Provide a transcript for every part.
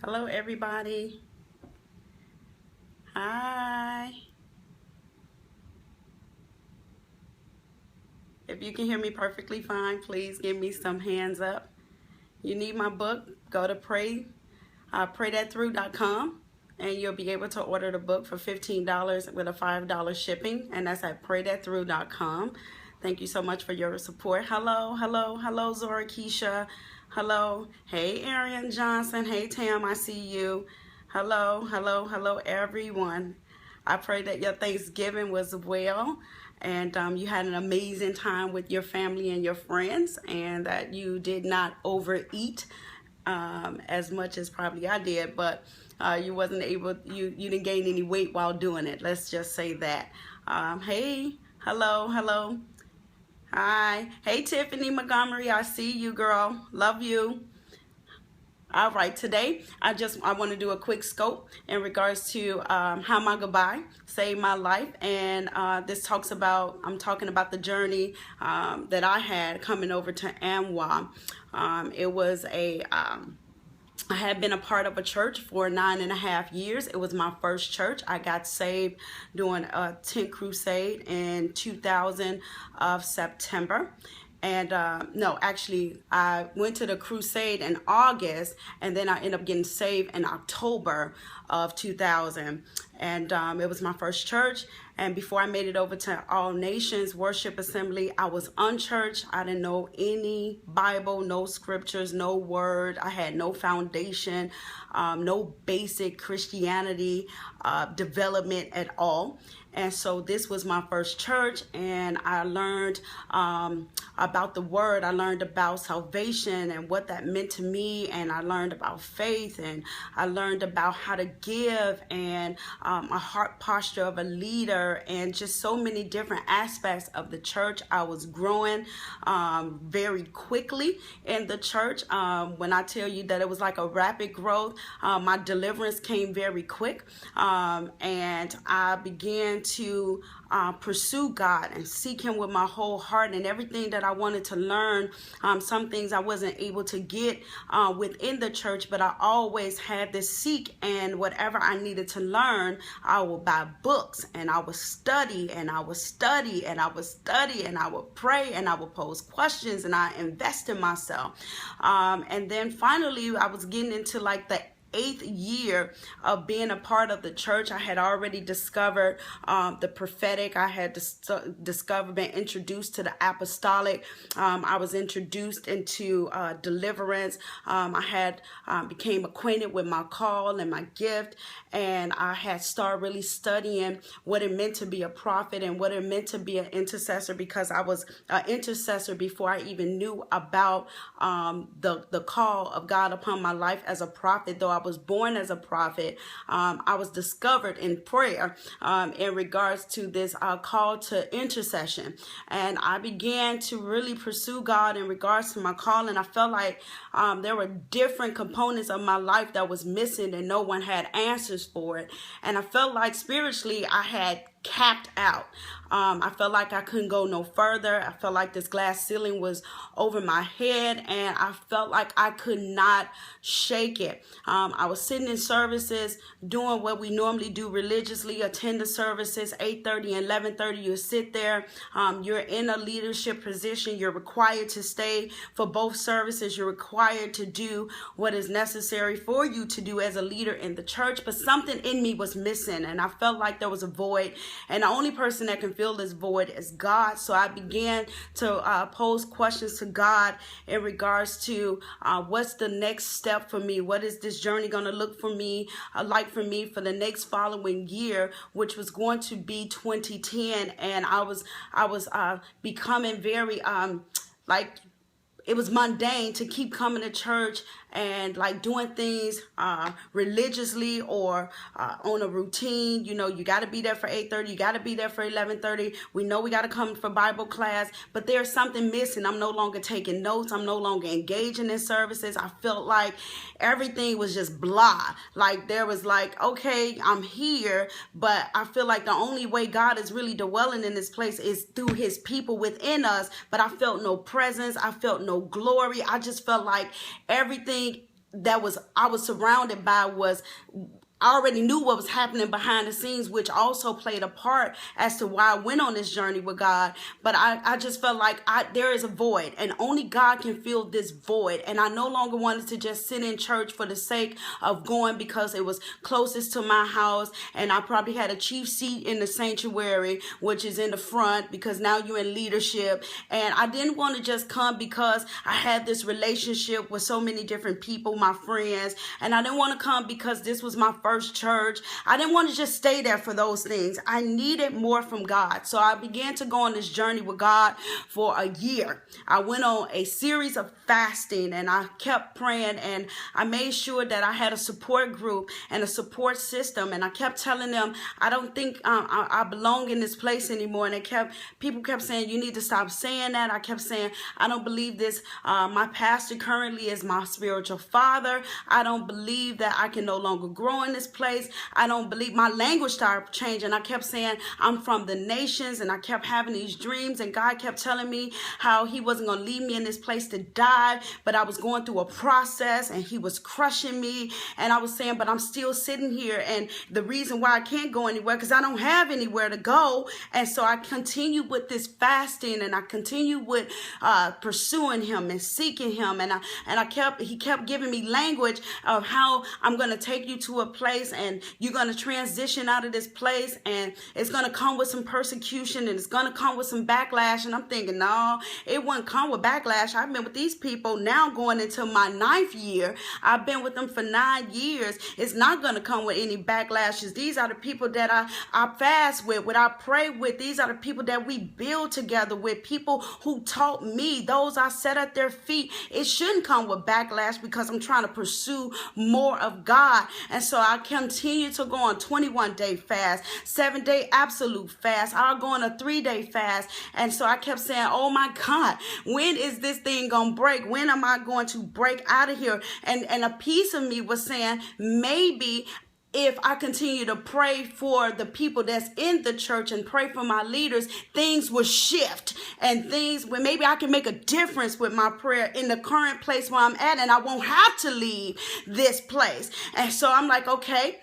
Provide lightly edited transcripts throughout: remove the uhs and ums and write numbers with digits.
Hello, everybody. Hi. If you can hear me perfectly fine, please give me some hands up. You need my book, go to praythatthrough.com and you'll be able to order the book for $15 with a $5 shipping, and that's at praythatthrough.com. Thank you so much for your support. Hello, Zora Kisha. Hello. Hey, Arian Johnson. Hey, Tam, I see you. Hello, everyone. I pray that your Thanksgiving was well and you had an amazing time with your family and your friends, and that you did not overeat as much as probably I did, but you wasn't able, you didn't gain any weight while doing it. Let's just say that. Hey, hello. Hi. Hey, Tiffany Montgomery, I see you, girl. Love you. All right, today I want to do a quick scope in regards to how my goodbye saved my life, and this talks about, I'm talking about the journey that I had coming over to ANWA. It was I had been a part of a church for 9.5 years. It was my first church. I got saved during a tent crusade in 2000 of September. And no, actually, I went to the crusade in August, and then I ended up getting saved in October of 2000. And it was my first church. And before I made it over to All Nations Worship Assembly, I was unchurched. I didn't know any Bible, no scriptures, no word. I had no foundation, no basic Christianity development at all. And so this was my first church, and I learned about the word. I learned about salvation and what that meant to me, and I learned about faith, and I learned about how to give, and a heart posture of a leader, and just so many different aspects of the church. I was growing very quickly in the church. When I tell you that it was like a rapid growth, my deliverance came very quick, and I began to pursue God and seek Him with my whole heart, and everything that I wanted to learn. Some things I wasn't able to get within the church, but I always had this seek, and whatever I needed to learn, I would buy books, and I would study, and I would study, and I would study, and I would pray, and I would pose questions, and I invest in myself. And then finally, I was getting into like the 8th year of being a part of the church. I had already discovered the prophetic. I had discovered, been introduced to the apostolic. I was introduced into deliverance. I had became acquainted with my call and my gift, and I had started really studying what it meant to be a prophet and what it meant to be an intercessor, because I was an intercessor before I even knew about the call of God upon my life as a prophet. Though I was born as a prophet, I was discovered in prayer in regards to this call to intercession, and I began to really pursue God in regards to my call. And I felt like there were different components of my life that was missing, and no one had answers for it. And I felt like spiritually I had capped out. I felt like I couldn't go no further. I felt like this glass ceiling was over my head, and I felt like I could not shake it. I was sitting in services doing what we normally do religiously, attend the services 8:30 and 11:30. You sit there. You're in a leadership position. You're required to stay for both services. You're required to do what is necessary for you to do as a leader in the church. But something in me was missing, and I felt like there was a void. And the only person that can fill this void is God. So I began to pose questions to God in regards to what's the next step for me? What is this journey going to look for me, like for me for the next following year, which was going to be 2010. And I was becoming very like, it was mundane to keep coming to church and like doing things religiously or on a routine. You know, you got to be there for 8:30. You got to be there for 11:30. We know we got to come for Bible class, but there's something missing. I'm no longer taking notes. I'm no longer engaging in services. I felt like everything was just blah. Like there was like, okay, I'm here, but I feel like the only way God is really dwelling in this place is through His people within us. But I felt no presence. I felt no glory. I just felt like everything I was surrounded by was, I already knew what was happening behind the scenes, which also played a part as to why I went on this journey with God. But I just felt like there is a void, and only God can fill this void. And I no longer wanted to just sit in church for the sake of going because it was closest to my house, and I probably had a chief seat in the sanctuary, which is in the front, because now you're in leadership. And I didn't want to just come because I had this relationship with so many different people, my friends, and I didn't want to come because this was my first church. I didn't want to just stay there for those things. I needed more from God. So I began to go on this journey with God for a year. I went on a series of fasting, and I kept praying, and I made sure that I had a support group and a support system. And I kept telling them, I don't think I belong in this place anymore. And people kept saying, you need to stop saying that. I kept saying, I don't believe this. My pastor currently is my spiritual father. I don't believe that I can no longer grow in this place. I don't believe. My language started changing. I kept saying, I'm from the nations, and I kept having these dreams, and God kept telling me how he wasn't going to leave me in this place to die, but I was going through a process, and he was crushing me. And I was saying, but I'm still sitting here, and the reason why I can't go anywhere because I don't have anywhere to go. And so I continued with this fasting, and I continued with pursuing him and seeking him, and he kept giving me language of how I'm going to take you to a place, and you're going to transition out of this place, and it's going to come with some persecution, and it's going to come with some backlash. And I'm thinking, no, it wouldn't come with backlash. I've been with these people now going into my 9th year. I've been with them for 9 years. It's not going to come with any backlashes. These are the people that I fast with, what I pray with. These are the people that we build together with, people who taught me, those I set at their feet. It shouldn't come with backlash because I'm trying to pursue more of God. And so I continue to go on 21-day fast, 7-day absolute fast. I'll go on a 3-day fast. And so I kept saying, oh my God, when is this thing going to break? When am I going to break out of here? And a piece of me was saying, maybe if I continue to pray for the people that's in the church and pray for my leaders, things will shift, and things where maybe I can make a difference with my prayer in the current place where I'm at, and I won't have to leave this place. And so I'm like, okay,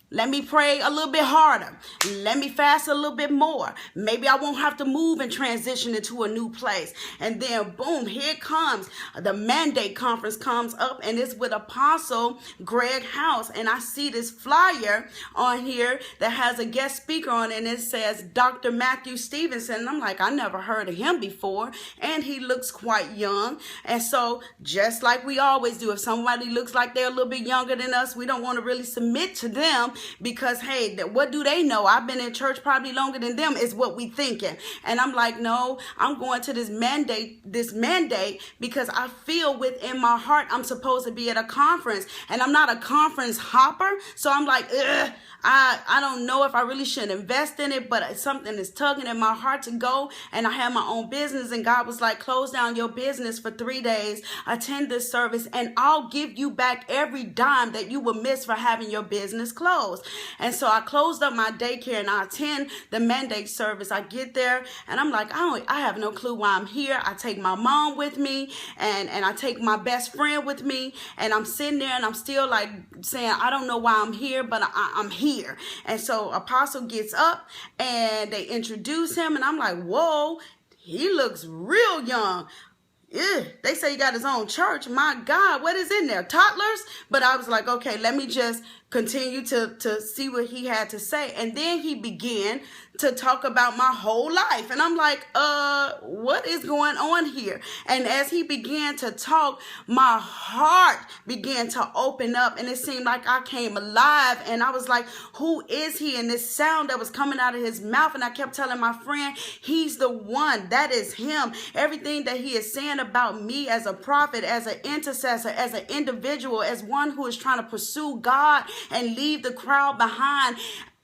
let me pray a little bit harder. Let me fast a little bit more. Maybe I won't have to move and transition into a new place. And then boom, here it comes. The mandate conference comes up, and it's with Apostle Greg House. And I see this flyer on here that has a guest speaker on it, and it says Dr. Matthew Stevenson. And I'm like, I never heard of him before. And he looks quite young. And so just like we always do, if somebody looks like they're a little bit younger than us, we don't want to really submit to them, because hey, what do they know? I've been in church probably longer than them is what we thinking. And I'm like, no, I'm going to this mandate because I feel within my heart I'm supposed to be at a conference, and I'm not a conference hopper. So I'm like, I don't know if I really should invest in it, but something is tugging in my heart to go. And I have my own business, and God was like, close down your business for 3 days, attend this service, and I'll give you back every dime that you will miss for having your business closed. And so I closed up my daycare, and I attend the mandate service. I get there, and I'm like, I have no clue why I'm here. I take my mom with me, and I take my best friend with me, and I'm sitting there, and I'm still like saying, I don't know why I'm here, but I'm here. And so Apostle gets up, and they introduce him, and I'm like, whoa, he looks real young. Yeah, they say he got his own church. My God, what is in there? Toddlers? But I was like, okay, let me just continue to see what he had to say. And then he began to talk about my whole life. And I'm like, what is going on here? And as he began to talk, my heart began to open up, and it seemed like I came alive. And I was like, who is he? And this sound that was coming out of his mouth, and I kept telling my friend, he's the one. That is him. Everything that he is saying about me as a prophet, as an intercessor, as an individual, as one who is trying to pursue God and leave the crowd behind,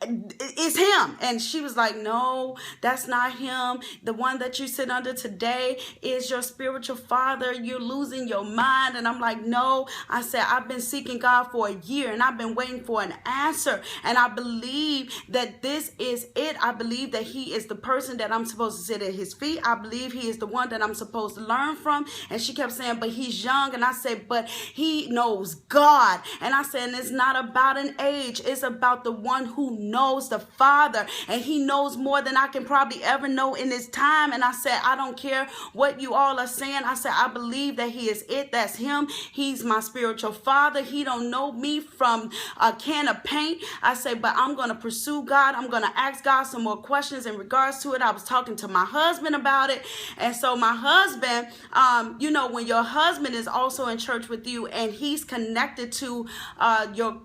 it's him. And she was like, no, that's not him. The one that you sit under today is your spiritual father. You're losing your mind. And I'm like, no. I said, I've been seeking God for a year and I've been waiting for an answer. And I believe that this is it. I believe that he is the person that I'm supposed to sit at his feet. I believe he is the one that I'm supposed to learn from. And she kept saying, but he's young. And I said, but he knows God. And I said, and it's not about an age. It's about the one who knows the Father. And he knows more than I can probably ever know in this time. And I said, I don't care what you all are saying. I said, I believe that he is it. That's him. He's my spiritual father. He don't know me from a can of paint. I say, but I'm going to pursue God. I'm going to ask God some more questions in regards to it. I was talking to my husband about it. And so my husband, you know, when your husband is also in church with you and he's connected to your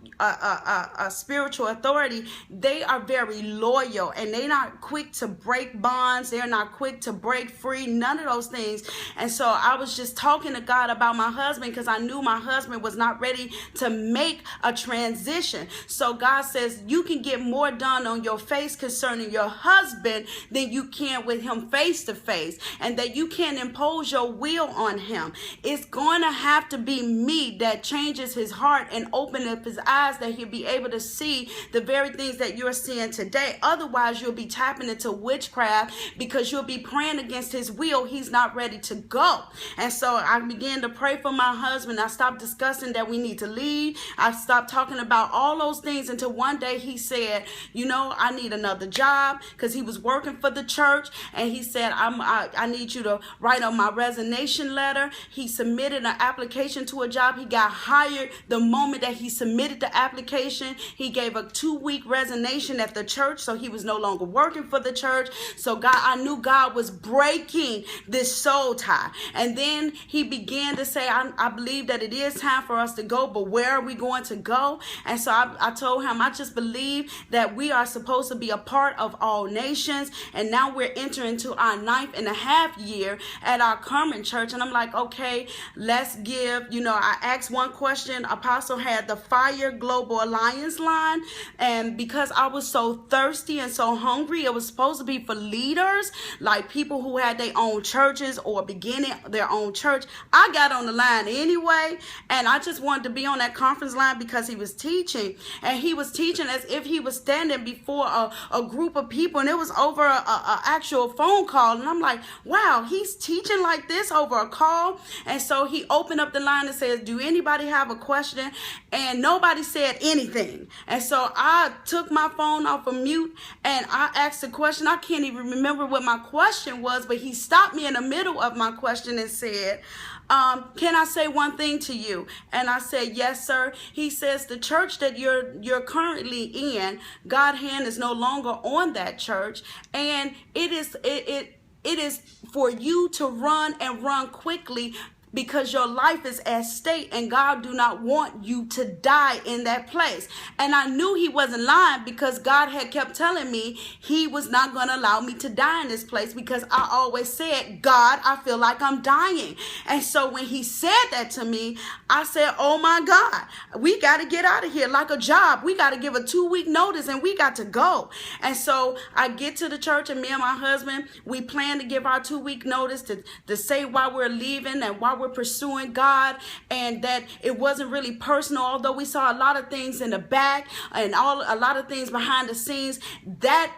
spiritual authority, they are very loyal and they're not quick to break bonds. They're not quick to break free, none of those things. And so I was just talking to God about my husband because I knew my husband was not ready to make a transition. So God says you can get more done on your face concerning your husband than you can with him face to face, and that you can't impose your will on him. It's going to have to be me that changes his heart and open up his eyes, that he'll be able to see the very things that you're seeing today. Otherwise, you'll be tapping into witchcraft because you'll be praying against his will. He's not ready to go. And so I began to pray for my husband. I stopped discussing that we need to leave. I stopped talking about all those things until one day he said, you know, I need another job, because he was working for the church. And he said, I need you to write on my resignation letter. He submitted an application to a job. He got hired the moment that he submitted the application. He gave a 2-week resignation at the church, so he was no longer working for the church. So God, I knew God was breaking this soul tie. And then he began to say, I believe that it is time for us to go, but where are we going to go? And so I told him, I just believe that we are supposed to be a part of all nations. And now we're entering into our 9.5 year at our current church. And I'm like, okay, let's give, you know, I asked one question. Apostle had the Fire Global Alliance line. And because I was so thirsty and so hungry, it was supposed to be for leaders, like people who had their own churches or beginning their own church. I got on the line anyway, and I just wanted to be on that conference line because he was teaching, and he was teaching as if he was standing before a group of people, and it was over a actual phone call. And I'm like, wow, he's teaching like this over a call. And so he opened up the line and says, do anybody have a question? And nobody said anything. And so I took my phone off of mute and I asked a question. I can't even remember what my question was, but he stopped me in the middle of my question and said, can I say one thing to you? And I said, yes, sir. He says, the church that you're currently in, God's hand is no longer on that church. And it is for you to run and run quickly, because your life is at stake and God do not want you to die in that place. And I knew he wasn't lying, because God had kept telling me he was not going to allow me to die in this place, because I always said, God, I feel like I'm dying. And so when he said that to me, I said, oh my God, we got to get out of here like a job. We got to give a 2-week notice and we got to go. And so I get to the church, and me and my husband, we plan to give our 2-week notice to say why we're leaving and why we're pursuing God, and that it wasn't really personal, although we saw a lot of things in the back and a lot of things behind the scenes. That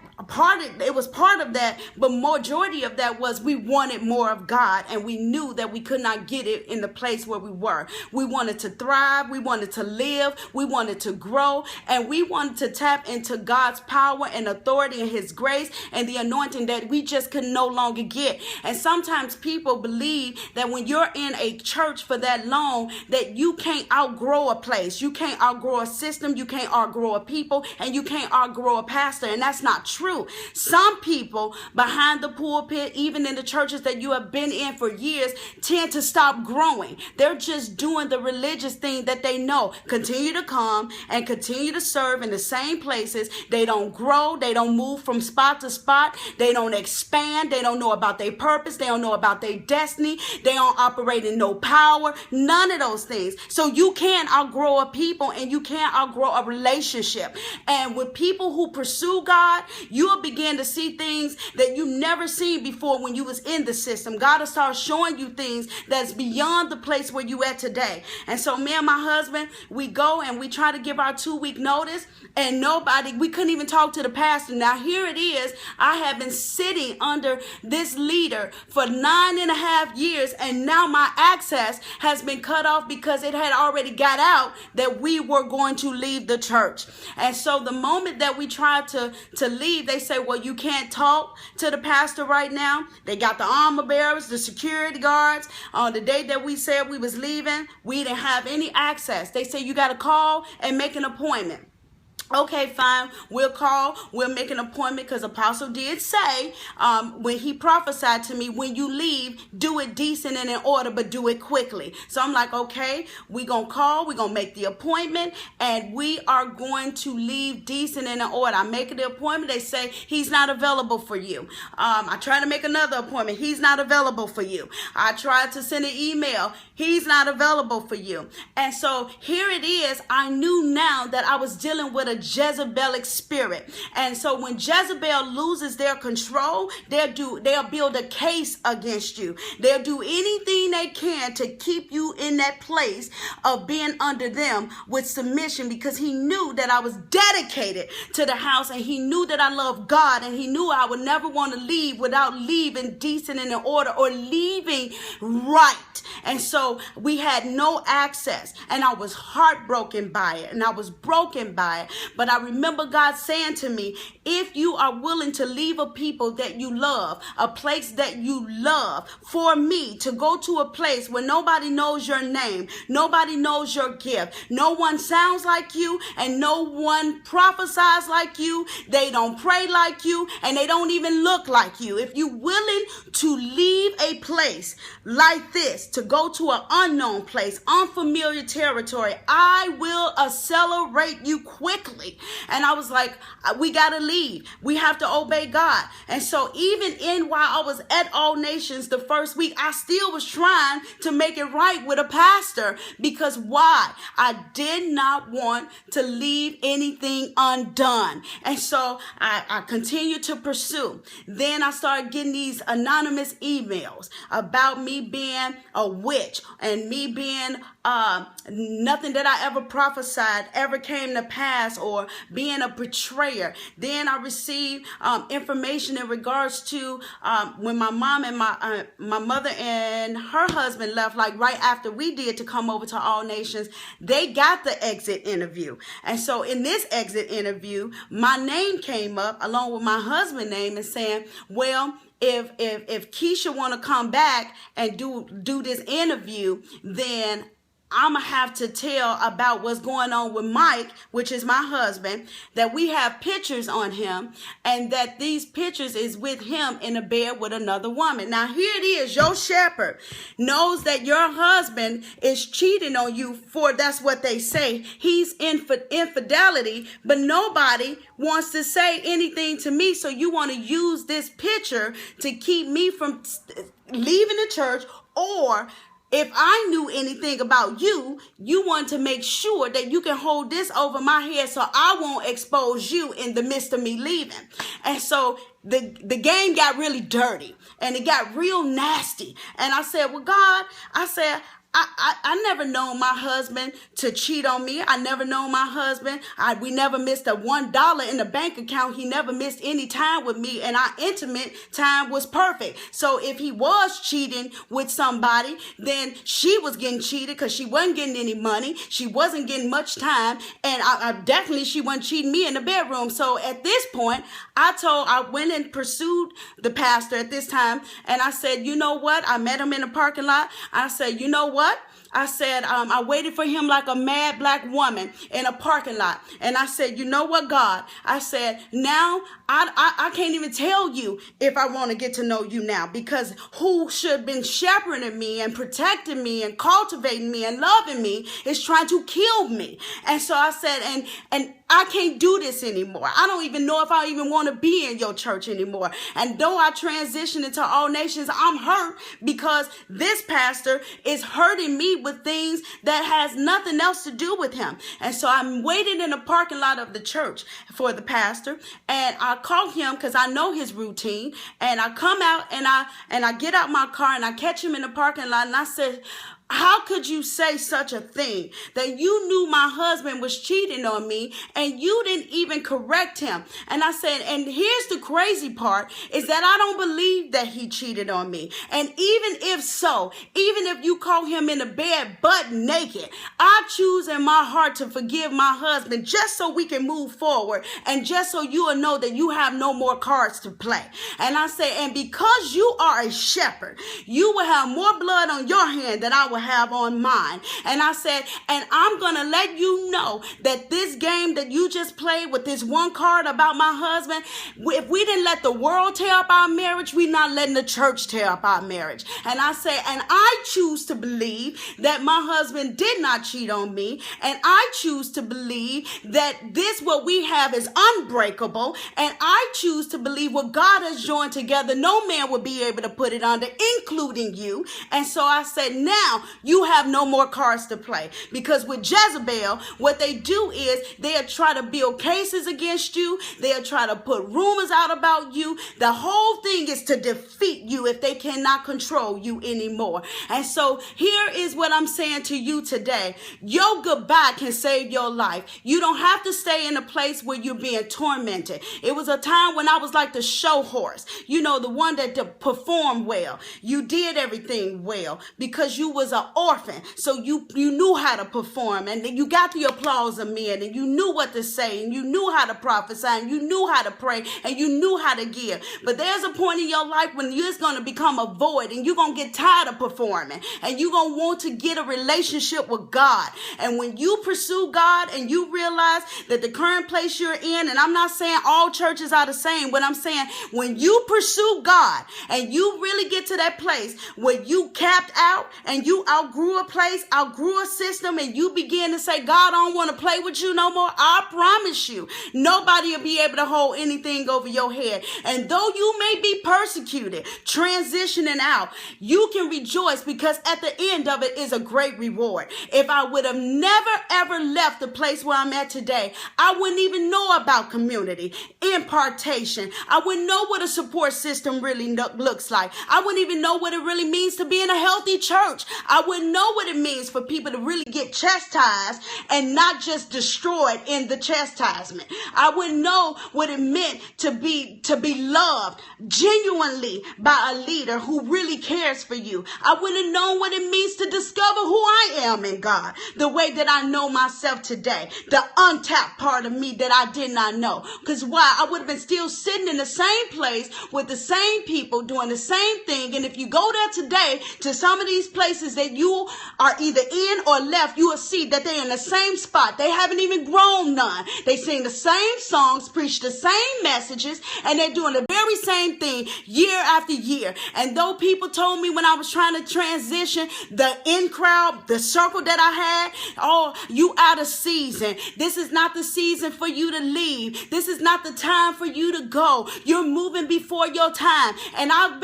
it was part of that, but majority of that was we wanted more of God, and we knew that we could not get it in the place where we were. We wanted to thrive, we wanted to live, we wanted to grow, and we wanted to tap into God's power and authority and his grace and the anointing that we just could no longer get. And sometimes people believe that when you're in a church for that long, that you can't outgrow a place, you can't outgrow a system, you can't outgrow a people, and you can't outgrow a pastor. And that's not true. true. Some people behind the pulpit, even in the churches that you have been in for years, tend to stop growing. They're just doing the religious thing that they know. Continue to come and continue to serve in the same places. They don't grow. They don't move from spot to spot. They don't expand. They don't know about their purpose. They don't know about their destiny. They don't operate in no power. None of those things. So you can't outgrow a people, and you can't outgrow a relationship. And with people who pursue God, you'll begin to see things that you never seen before when you was in the system. God will start showing you things that's beyond the place where you at today. And so me and my husband, we go and we try to give our 2-week notice, and we couldn't even talk to the pastor. Now here it is. I have been sitting under this leader for 9.5 years, and now my access has been cut off because it had already got out that we were going to leave the church. And so the moment that we tried to leave, they say, well, you can't talk to the pastor right now. They got the armor bearers, the security guards. On the day that we said we was leaving, we didn't have any access. They say you got to call and make an appointment. Okay, fine. We'll call. We'll make an appointment, because Apostle did say when he prophesied to me, when you leave, do it decent and in order, but do it quickly. So I'm like, okay, we're going to call. We're going to make the appointment, and we are going to leave decent and in order. I make the appointment. They say he's not available for you. I try to make another appointment. He's not available for you. I tried to send an email. He's not available for you. And so here it is. I knew now that I was dealing with a Jezebelic spirit. And so when Jezebel loses their control, they'll build a case against you. They'll do anything they can to keep you in that place of being under them with submission, because he knew that I was dedicated to the house, and he knew that I love God, and he knew I would never want to leave without leaving decent and in order, or leaving right. And so we had no access, and I was heartbroken by it, and I was broken by it. But I remember God saying to me, if you are willing to leave a people that you love, a place that you love, for me to go to a place where nobody knows your name, nobody knows your gift, no one sounds like you, and no one prophesies like you, they don't pray like you, and they don't even look like you. If you're willing to leave a place like this, to go to an unknown place, unfamiliar territory, I will accelerate you quickly. And I was like, we got to leave. We have to obey God. And so even while I was at All Nations the first week, I still was trying to make it right with a pastor, because why? I did not want to leave anything undone. And so I continued to pursue. Then I started getting these anonymous emails about me being a witch, and me being nothing that I ever prophesied ever came to pass, or being a betrayer. Then I received information in regards to when my mom and my mother and her husband left, like right after we did, to come over to All Nations. They got the exit interview. And so in this exit interview, my name came up along with my husband's name, and saying, well, if Kisha want to come back and do this interview, then I'm going to have to tell about what's going on with Mike, which is my husband, that we have pictures on him, and that these pictures is with him in a bed with another woman. Now, here it is. Your shepherd knows that your husband is cheating on you, for that's what they say. He's infidelity, but nobody wants to say anything to me. So you want to use this picture to keep me from leaving the church, or if I knew anything about you, you want to make sure that you can hold this over my head so I won't expose you in the midst of me leaving. And so the game got really dirty, and it got real nasty. And I said, well, God, I never known my husband to cheat on me. I never known my husband. We never missed a $1 in the bank account. He never missed any time with me, and our intimate time was perfect. So if he was cheating with somebody, then she was getting cheated, because she wasn't getting any money. She wasn't getting much time, and I definitely, she wasn't cheating me in the bedroom. So at this point, I went and pursued the pastor at this time, and I said, you know what? I met him in the parking lot. I said, you know what? I said, I waited for him like a mad black woman in a parking lot. And I said, you know what, God? I said, now I can't even tell you if I want to get to know you now, because who should have been shepherding me and protecting me and cultivating me and loving me is trying to kill me. And so I said, and I can't do this anymore. I don't even know if I even want to be in your church anymore. And though I transitioned into All Nations, I'm hurt because this pastor is hurting me with things that has nothing else to do with him. And so I'm waiting in the parking lot of the church for the pastor, and I call him because I know his routine, and I come out and I get out my car and I catch him in the parking lot, and I said, how could you say such a thing, that you knew my husband was cheating on me and you didn't even correct him? And I said, and here's the crazy part, is that I don't believe that he cheated on me. And even if so, even if you call him in the bed butt naked, I choose in my heart to forgive my husband just so we can move forward and just so you will know that you have no more cards to play. And I say, and because you are a shepherd, you will have more blood on your hand than I will have on mine. And I said, and I'm going to let you know that this game that you just played with this one card about my husband, if we didn't let the world tear up our marriage, we're not letting the church tear up our marriage. And I say, and I choose to believe that my husband did not cheat on me. And I choose to believe that this, what we have, is unbreakable. And I choose to believe what God has joined together, no man will be able to put it under, including you. And so I said, now you have no more cards to play, because with Jezebel, what they do is they'll try to build cases against you. They'll try to put rumors out about you. The whole thing is to defeat you if they cannot control you anymore. And so here is what I'm saying to you today. Your goodbye can save your life. You don't have to stay in a place where you're being tormented. It was a time when I was like the show horse, you know, the one that performed well. You did everything well because you was an orphan, so you knew how to perform, and you got the applause of men, and you knew what to say, and you knew how to prophesy, and you knew how to pray, and you knew how to give. But there's a point in your life when it's going to become a void, and you're going to get tired of performing, and you're going to want to get a relationship with God. And when you pursue God and you realize that the current place you're in, and I'm not saying all churches are the same, but I'm saying when you pursue God and you really get to that place where you capped out and you outgrew a place, outgrew a system, and you begin to say, God, I don't want to play with you no more, I promise you, nobody will be able to hold anything over your head. And though you may be persecuted, transitioning out, you can rejoice, because at the end of it is a great reward. If I would have never ever left the place where I'm at today, I wouldn't even know about community, impartation. I wouldn't know what a support system really looks like. I wouldn't even know what it really means to be in a healthy church. I wouldn't know what it means for people to really get chastised and not just destroyed in the chastisement. I wouldn't know what it meant to be loved genuinely by a leader who really cares for you. I wouldn't have known what it means to discover who I am in God, the way that I know myself today, the untapped part of me that I did not know. Because why? I would have been still sitting in the same place with the same people doing the same thing. And if you go there today to some of these places that you are either in or left, you will see that they're in the same spot. They haven't even grown none. They sing the same songs, preach the same messages, and they're doing the very same thing year after year. And though people told me when I was trying to transition, the in crowd, the circle that I had, oh, you out of season. This is not the season for you to leave. This is not the time for you to go. You're moving before your time. And I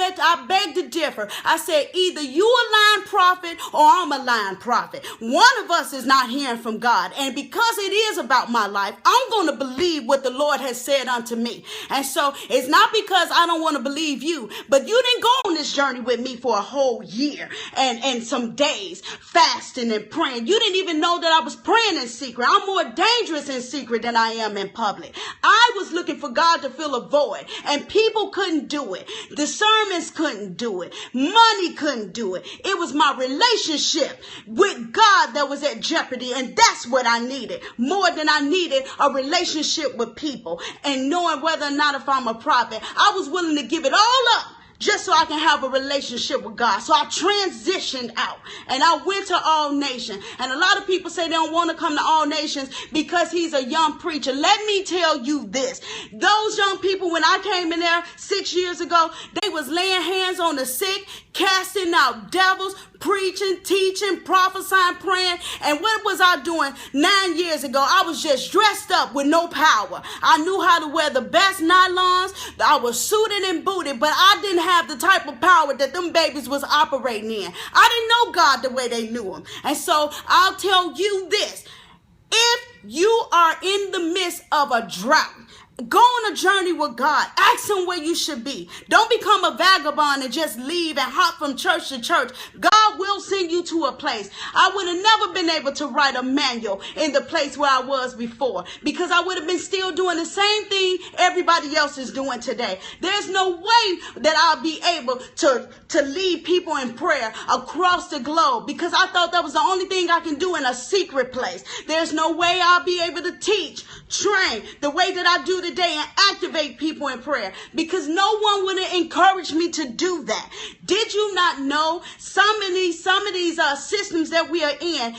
beg to differ. I said, either you a lying prophet or I'm a lying prophet. One of us is not hearing from God. And because it is about my life, I'm going to believe what the Lord has said unto me. And so it's not because I don't want to believe you, but you didn't go on this journey with me for a whole year and some days fasting and praying. You didn't even know that I was praying in secret. I'm more dangerous in secret than I am in public. I was looking for God to fill a void, and people couldn't do it. The sermons couldn't do it. Money couldn't do it. It was my relationship with God that was at jeopardy, and that's what I needed more than I needed a relationship with people and knowing whether or not if I'm a prophet. I was willing to give it all up just so I can have a relationship with God. So I transitioned out and I went to All Nations. And a lot of people say they don't want to come to All Nations because he's a young preacher. Let me tell you this. Those young people, when I came in there 6 years ago, they was laying hands on the sick, casting out devils, preaching, teaching, prophesying, praying. And what was I doing 9 years ago? I was just dressed up with no power. I knew how to wear the best nylons. I was suited and booted, but I didn't have the type of power that them babies was operating in. I didn't know God the way they knew him. And so I'll tell you this. If you are in the midst of a drought, go on a journey with God. Ask him where you should be. Don't become a vagabond and just leave and hop from church to church. God will send you to a place. I would have never been able to write a manual in the place where I was before, because I would have been still doing the same thing everybody else is doing today. There's no way that I'll be able to lead people in prayer across the globe, because I thought that was the only thing I can do in a secret place. There's no way I'll be able to teach, train the way that I do today and activate people in prayer, because no one would have encouraged me to do that. Did you not know some of these systems that we are in,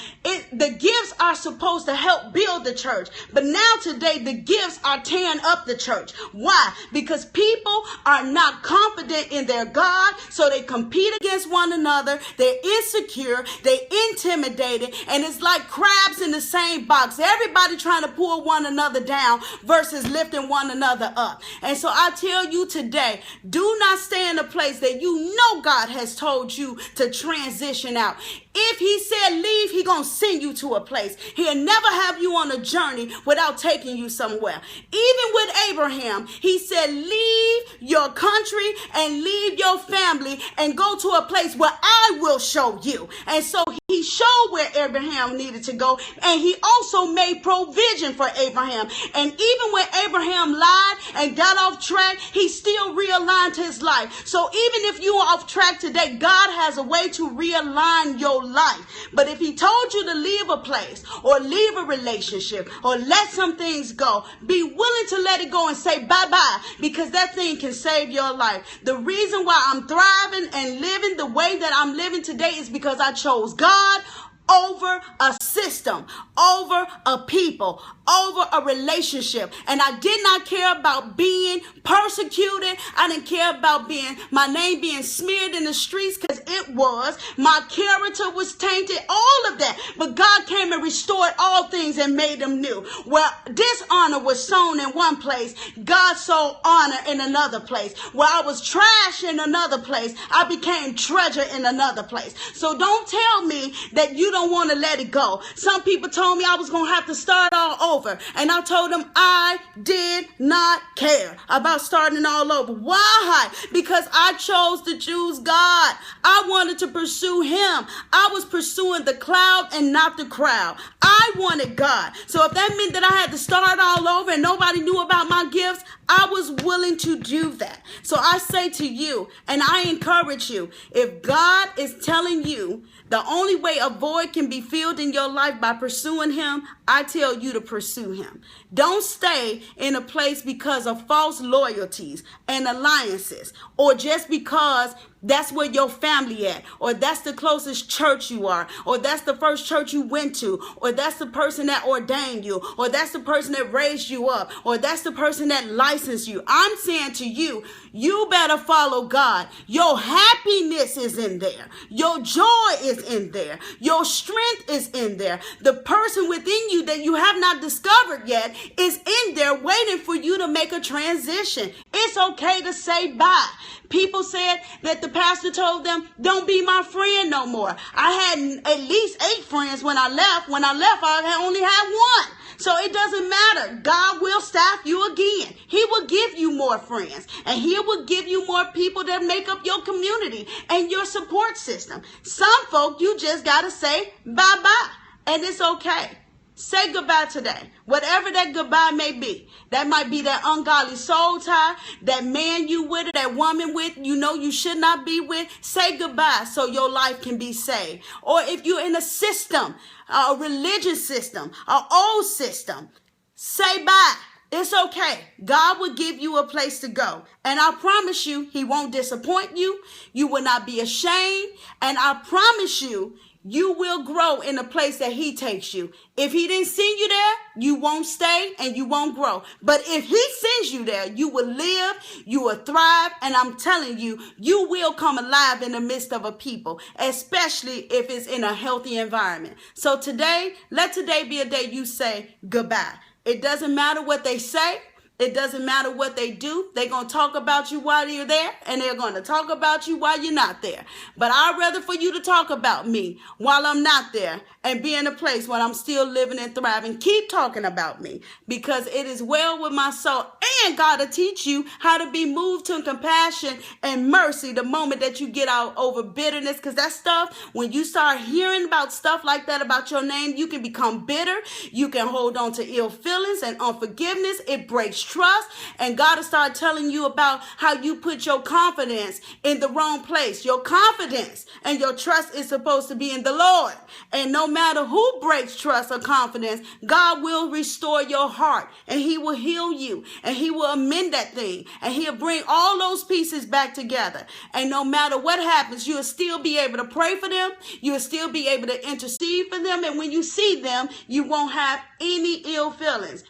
the gifts are supposed to help build the church, but now today the gifts are tearing up the church. Why? Because people are not confident in their God, so they compete against one another. They're insecure, they're intimidated, and it's like crabs in the same box. Everybody trying to pull one another down versus lifting one another up. And so I tell you today, do not stay in a place that you know God has told you to transition out. If he said leave, he gonna send you to a place. He'll never have you on a journey without taking you somewhere. Even with Abraham, he said leave your country and leave your family and go to a place where I will show you. And so he showed where Abraham needed to go, and he also made provision for Abraham. And even when Abraham lied and got off track, he still realigned his life. So even if you are off track today, God has a way to realign your life. But if he told you to leave a place or leave a relationship or let some things go, be willing to let it go and say bye-bye, because that thing can save your life. The reason why I'm thriving and living the way that I'm living today is because I chose God over a system, over a people, over a relationship. And I did not care about being persecuted. I didn't care about my name being smeared in the streets, because it was. My character was tainted, all of that. But God came and restored all things and made them new. Where dishonor was sown in one place, God sowed honor in another place. Where I was trash in another place, I became treasure in another place. So don't tell me that you don't want to let it go. Some people told me I was going to have to start all over. And I told them I did not care about starting all over. Why? Because I chose to choose God. I wanted to pursue him. I was pursuing the cloud and not the crowd. I wanted God. So if that meant that I had to start all over and nobody knew about my gifts, I was willing to do that. So I say to you, and I encourage you, if God is telling you the only way a void can be filled in your life by pursuing him, I tell you to pursue him. Don't stay in a place because of false loyalties and alliances, or just because that's where your family at, or that's the closest church you are, or that's the first church you went to, or that's the person that ordained you, or that's the person that raised you up, or that's the person that licensed you. I'm saying to you, you better follow God. Your happiness is in there. Your joy is in there. Your strength is in there. The person within you that you have not discovered yet is in there waiting for you to make a transition. It's okay to say bye. People said that the pastor told them, don't be my friend no more. I had at least 8 friends when I left. When I left, I only had 1. So it doesn't matter. God will staff you again. He will give you more friends, and he will give you more people that make up your community and your support system. Some folk, you just got to say bye-bye, and it's okay. Say goodbye today. Whatever that goodbye may be. That might be that ungodly soul tie, that man you with, or that woman with, you know you should not be with. Say goodbye so your life can be saved. Or if you're in a system, a religious system, an old system, say bye. It's okay. God will give you a place to go. And I promise you, he won't disappoint you. You will not be ashamed. And I promise you, you will grow in the place that he takes you. If he didn't send you there, you won't stay and you won't grow. But if he sends you there, you will live, you will thrive. And I'm telling you, you will come alive in the midst of a people, especially if it's in a healthy environment. So today, let today be a day you say goodbye. It doesn't matter what they say. It doesn't matter what they do. They're going to talk about you while you're there, and they're going to talk about you while you're not there. But I'd rather for you to talk about me while I'm not there and be in a place where I'm still living and thriving. Keep talking about me, because it is well with my soul. And God will teach you how to be moved to compassion and mercy the moment that you get out over bitterness. Because that stuff, when you start hearing about stuff like that about your name, you can become bitter. You can hold on to ill feelings and unforgiveness. It breaks trust. And God will start telling you about how you put your confidence in the wrong place. Your confidence and your trust is supposed to be in the Lord. And no matter who breaks trust or confidence, God will restore your heart, and he will heal you, and he will amend that thing, and he'll bring all those pieces back together. And no matter what happens, you'll still be able to pray for them. You'll still be able to intercede for them. And when you see them, you won't have any ill feelings.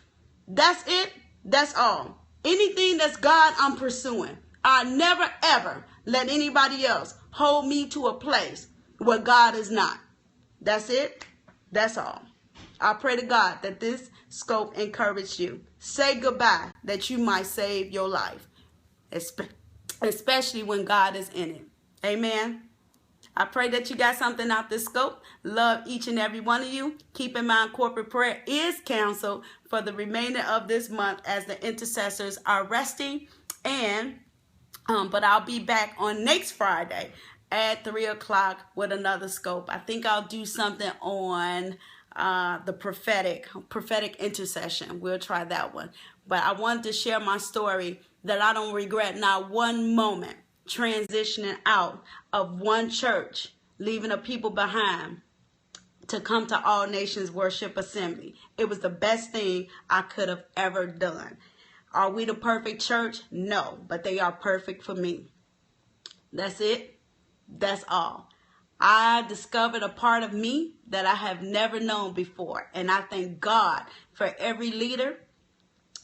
That's it. That's all. Anything that's God, I'm pursuing. I never, ever let anybody else hold me to a place where God is not. That's it. That's all. I pray to God that this scope encouraged you. Say goodbye that you might save your life, especially when God is in it. Amen. I pray that you got something out this scope. Love each and every one of you. Keep in mind, corporate prayer is canceled for the remainder of this month as the intercessors are resting. And but I'll be back on next Friday at 3 o'clock with another scope. I think I'll do something on the prophetic intercession. We'll try that one. But I wanted to share my story that I don't regret not one moment transitioning out of one church, leaving a people behind to come to All Nations Worship Assembly. It was the best thing I could have ever done. Are we the perfect church? No, but they are perfect for me. That's it. That's all. I discovered a part of me that I have never known before. And I thank God for every leader.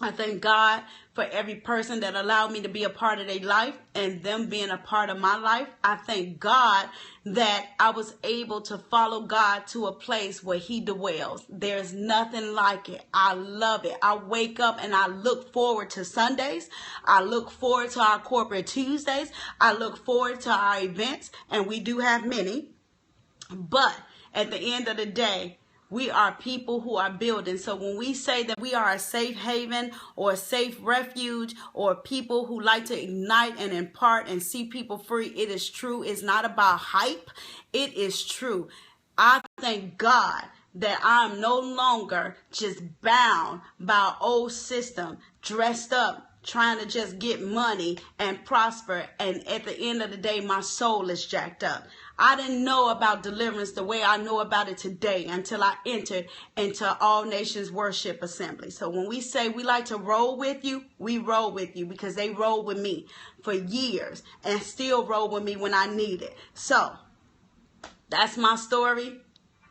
I thank God for every person that allowed me to be a part of their life and them being a part of my life. I thank God that I was able to follow God to a place where he dwells. There's nothing like it. I love it. I wake up and I look forward to Sundays. I look forward to our corporate Tuesdays. I look forward to our events, and we do have many. But at the end of the day, we are people who are building. So when we say that we are a safe haven or a safe refuge or people who like to ignite and impart and see people free, it is true. It's not about hype. It is true. I thank God that I'm no longer just bound by an old system, dressed up, trying to just get money and prosper. And at the end of the day, my soul is jacked up. I didn't know about deliverance the way I know about it today until I entered into All Nations Worship Assembly. So when we say we like to roll with you, we roll with you because they rolled with me for years and still roll with me when I need it. So that's my story.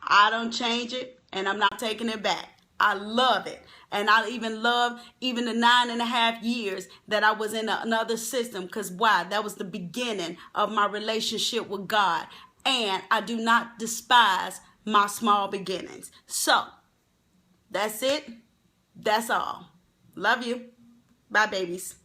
I don't change it, and I'm not taking it back. I love it. And I even love even the 9.5 years that I was in another system. Because why? That was the beginning of my relationship with God. And I do not despise my small beginnings. So that's it. That's all. Love you. Bye, babies.